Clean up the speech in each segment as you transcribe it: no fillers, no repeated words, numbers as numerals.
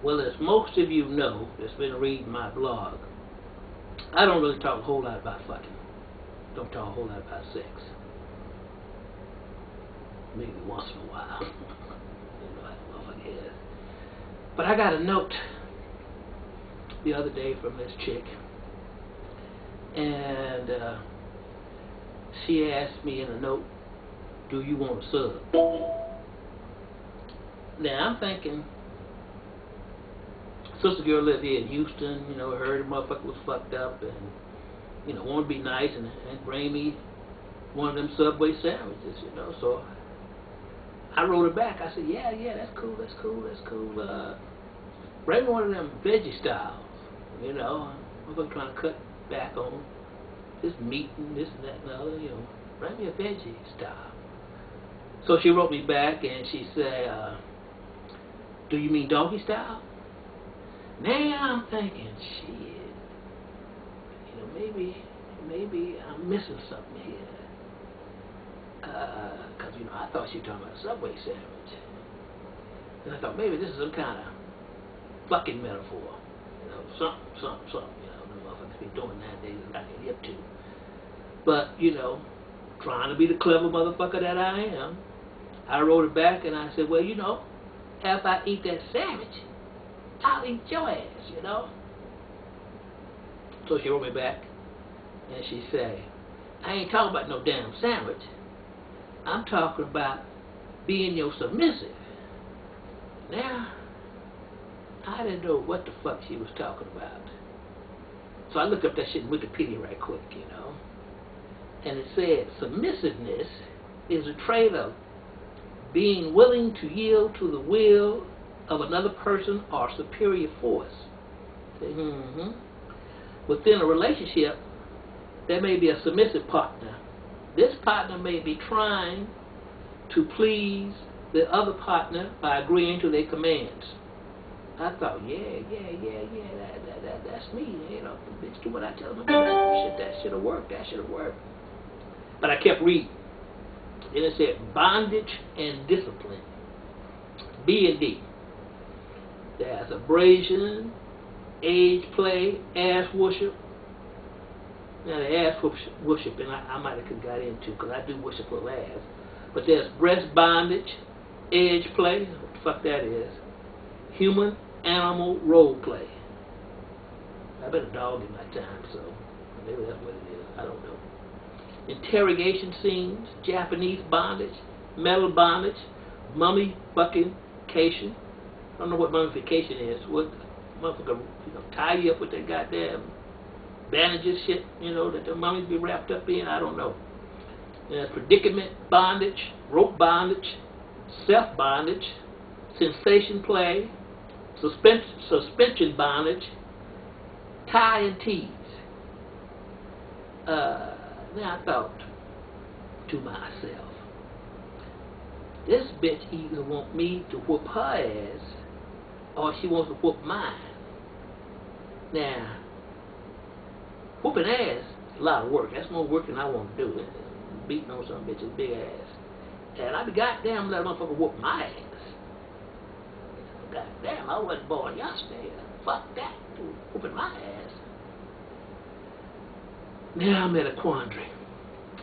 Well, as most of you know that's been reading my blog, I don't really talk a whole lot about fucking. Don't talk a whole lot about sex. Maybe once in a while. You know, I don't know if I guess. But I got a note the other day from this chick, and she asked me in a note, "Do you want a sub?" Now I'm thinking, sister girl lived here in Houston, you know, heard the motherfucker was fucked up and, you know, wanted to be nice and bring me one of them Subway sandwiches, you know. So I wrote her back. I said, yeah, that's cool. Bring me one of them veggie styles, you know. I'm trying to cut back on this meat and this and that and the other, you know. Bring me a veggie style. So she wrote me back and she said, do you mean doggy style? Now I'm thinking, shit, you know, maybe I'm missing something here. Because, you know, I thought she was talking about a Subway sandwich. And I thought maybe this is some kind of fucking metaphor. You know, something, you know, the motherfuckers be doing nowadays is like they're hip to. But, you know, trying to be the clever motherfucker that I am, I wrote it back and I said, well, you know, after I eat that sandwich, I'll eat your ass, you know. So she wrote me back and she said, I ain't talking about no damn sandwich. I'm talking about being your submissive. Now, I didn't know what the fuck she was talking about. So I looked up that shit in Wikipedia right quick, you know. And it said, submissiveness is a trait of being willing to yield to the will of another person or superior force. Within a relationship, there may be a submissive partner. This partner may be trying to please the other partner by agreeing to their commands. I thought, that's me. You know, bitch, do what I tell them to do. That should have worked. But I kept reading. And it said bondage and discipline. B and D. There's abrasion, age play, ass worship. Now the ass worshiping I might have got into because I do worship little ass. But there's breast bondage, edge play, what the fuck that is, human animal role play. I've been a dog in my time, so maybe that's what it is. I don't know. Interrogation scenes, Japanese bondage, metal bondage, mummy fucking cation. I don't know what mummification is. What motherfucker, you know, tie you up with that goddamn bandages shit, you know, that the mummies be wrapped up in. I don't know. There's predicament bondage, rope bondage, self bondage, sensation play, suspension bondage, tie and tease. Now I thought to myself, this bitch either want me to whoop her ass or she wants to whoop mine. Now, whooping ass is a lot of work. That's more work than I want to do. Beating on some bitch's big ass. And I be goddamn let a motherfucker whoop my ass. Goddamn, I wasn't born yesterday. Fuck that. Whooping my ass. Now I'm at a quandary.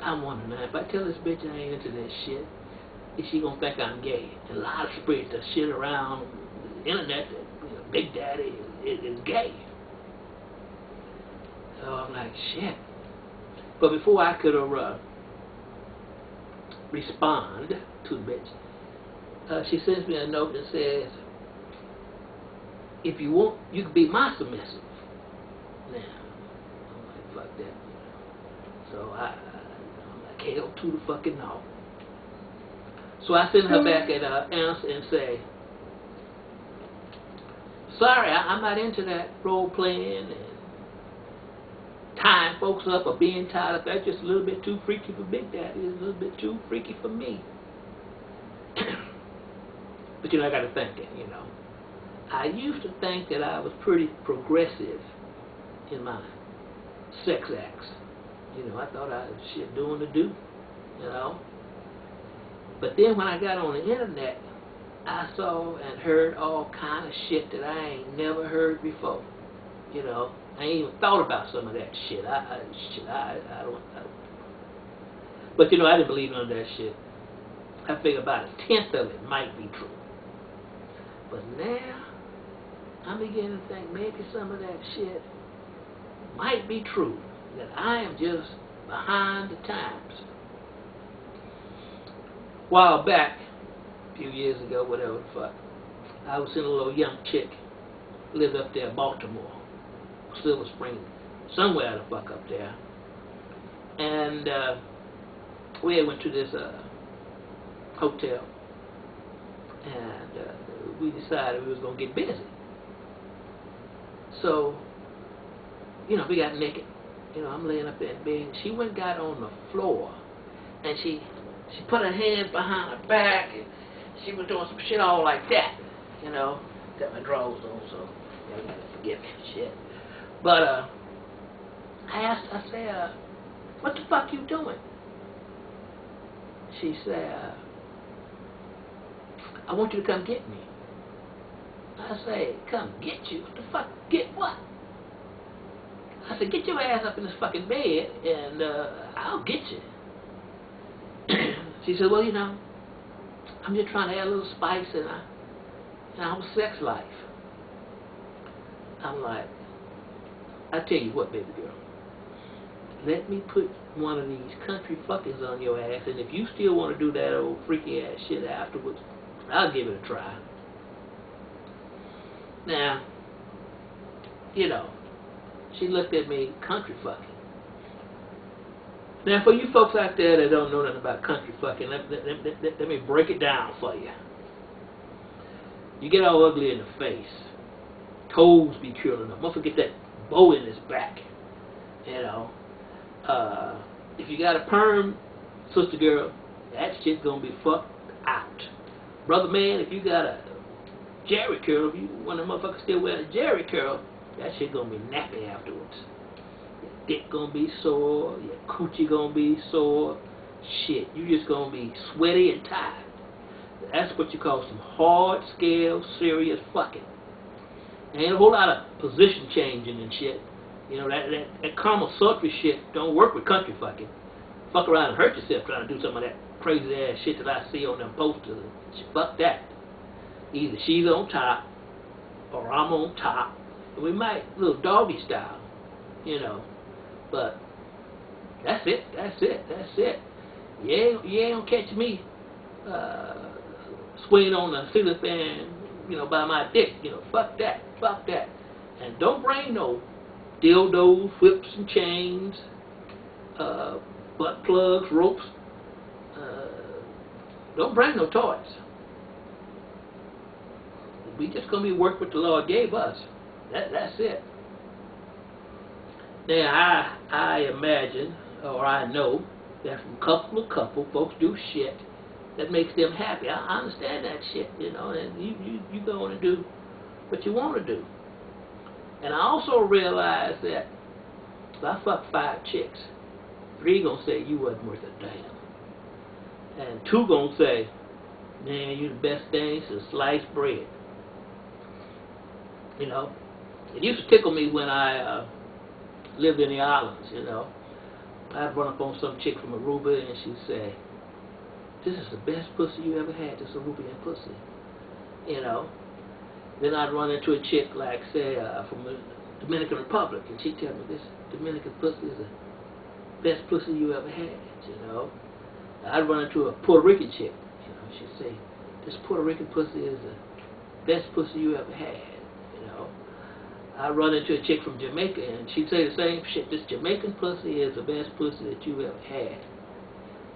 I'm wondering now, if I tell this bitch I ain't into that shit, is she gonna think I'm gay? And a lot of spirits that shit around the internet that, you know, Big Daddy is gay. So I'm like, shit. But before I could respond to the bitch, she sends me a note that says, if you want, you can be my submissive. Now, I'm like, fuck that. So I'm like, hell to the fucking no. So I send her back an answer and say, sorry, I'm not into that role playing and tying folks up or being tied up. That's just a little bit too freaky for Big Daddy. It's a little bit too freaky for me. But you know, I got to think it, you know. I used to think that I was pretty progressive in my sex acts. You know, I thought I was shit doing to do, you know. But then when I got on the internet I saw and heard all kind of shit that I ain't never heard before. You know, I ain't even thought about some of that shit. I don't. But you know, I didn't believe none of that shit. I figured about a tenth of it might be true. But now, I'm beginning to think maybe some of that shit might be true. That I am just behind the times. A while back, a few years ago, whatever the fuck, I was seeing a little young chick, lived up there in Baltimore, Silver Spring, somewhere the fuck up there. And we had went to this hotel, and we decided we was going to get busy. So, you know, we got naked. You know, I'm laying up there in bed. She went and got on the floor, and she put her hands behind her back, and she was doing some shit all like that. You know, got my drawers on, so you gotta forgive me and shit. But I asked, I said, what the fuck you doing? She said, I want you to come get me. I say, come get you? What the fuck? Get what? I said, get your ass up in this fucking bed, and I'll get you. She said, well, you know, I'm just trying to add a little spice in our sex life. I'm like, I tell you what, baby girl, let me put one of these country fuckers on your ass, and if you still want to do that old freaky ass shit afterwards, I'll give it a try. Now, you know, she looked at me, country fucking. Now, for you folks out there that don't know nothing about country fucking, let me break it down for you. You get all ugly in the face. Toes be curling up. Don't forget that bow in his back. You know. If you got a perm, sister girl, that shit's gonna be fucked out. Brother man, if you got a jerry curl, if you one of the motherfuckers still wearing a jerry curl, that shit gonna be nappy afterwards. Your dick gonna be sore, your coochie gonna be sore. Shit, you just gonna be sweaty and tired. That's what you call some hard scale, serious fucking. There ain't a whole lot of position changing and shit. You know, that Kama Sutra shit don't work with country fucking. Fuck around and hurt yourself trying to do some of that crazy ass shit that I see on them posters. Fuck that. Either she's on top or I'm on top. And we might, little doggy style, you know. But that's it. You ain't gonna catch me swinging on the ceiling fan, you know, by my dick. You know, fuck that. And don't bring no dildos, whips and chains, butt plugs, ropes. Don't bring no toys. We just gonna be work what the Lord gave us. That's it. Now I imagine, or I know, that from couple to couple, folks do shit that makes them happy. I understand that shit, you know, and you go on and do what you want to do. And I also realize that if I fuck 5 chicks, 3 gonna say you wasn't worth a damn, and 2 gonna say, man, you the best thing since sliced bread. You know, it used to tickle me when I lived in the islands. You know, I'd run up on some chick from Aruba and she'd say, "This is the best pussy you ever had, this Arubian pussy." You know. Then I'd run into a chick like, say, from the Dominican Republic, and she'd tell me, this Dominican pussy is the best pussy you ever had, you know. I'd run into a Puerto Rican chick, you know, she'd say, this Puerto Rican pussy is the best pussy you ever had, you know. I'd run into a chick from Jamaica, and she'd say the same shit, this Jamaican pussy is the best pussy that you ever had.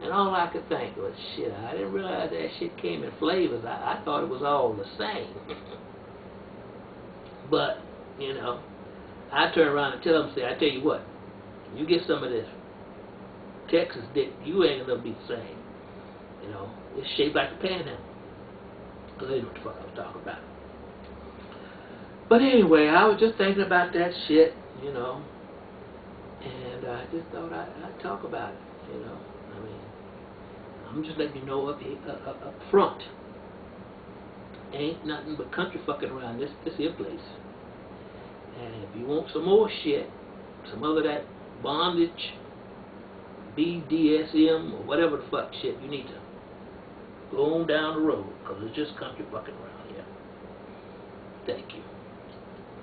And all I could think was, shit, I didn't realize that shit came in flavors. I thought it was all the same. But, you know, I turn around and tell them, say, I tell you what, you get some of this Texas dick, you ain't gonna be the same. You know, it's shaped like a panhandle. Because they know what the fuck I was talking about. But anyway, I was just thinking about that shit, you know, and I just thought I'd talk about it, you know. I mean, I'm just letting you know up front. ain't nothing but country fucking around this here place. And if you want some more shit, some other that bondage, BDSM, or whatever the fuck shit, you need to go on down the road, because it's just country fucking around here. Thank you.